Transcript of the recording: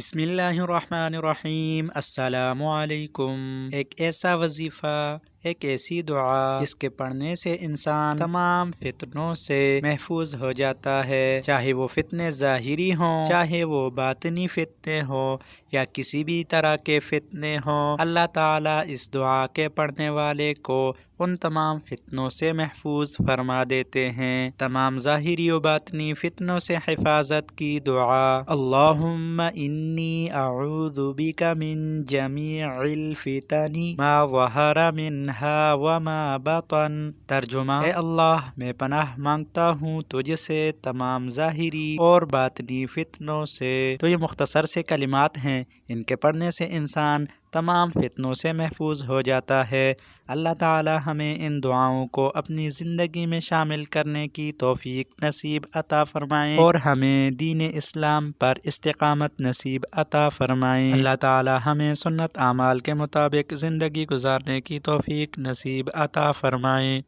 بسم اللہ الرحمن الرحیم۔ السلام علیکم۔ ایک ایسا وظیفہ، ایک ایسی دعا جس کے پڑھنے سے انسان تمام فتنوں سے محفوظ ہو جاتا ہے، چاہے وہ فتنے ظاہری ہوں، چاہے وہ باطنی فتنے ہوں یا کسی بھی طرح کے فتنے ہوں۔ اللہ تعالیٰ اس دعا کے پڑھنے والے کو ان تمام فتنوں سے محفوظ فرما دیتے ہیں، تمام ظاہری و باطنی فتنوں سے حفاظت کی دعا۔ اللہم انی اعوذ بک من جمیع الفتن ما ظہر منہا وما بطن۔ ترجمہ: اے اللہ، میں پناہ مانگتا ہوں تجھ سے تمام ظاہری اور باطنی فتنوں سے۔ تو یہ مختصر سے کلمات ہیں، ان کے پڑھنے سے انسان تمام فتنوں سے محفوظ ہو جاتا ہے۔ اللہ تعالی ہمیں ان دعاؤں کو اپنی زندگی میں شامل کرنے کی توفیق نصیب عطا فرمائیں اور ہمیں دین اسلام پر استقامت نصیب عطا فرمائیں۔ اللہ تعالی ہمیں سنت اعمال کے مطابق زندگی گزارنے کی توفیق نصیب عطا فرمائیں۔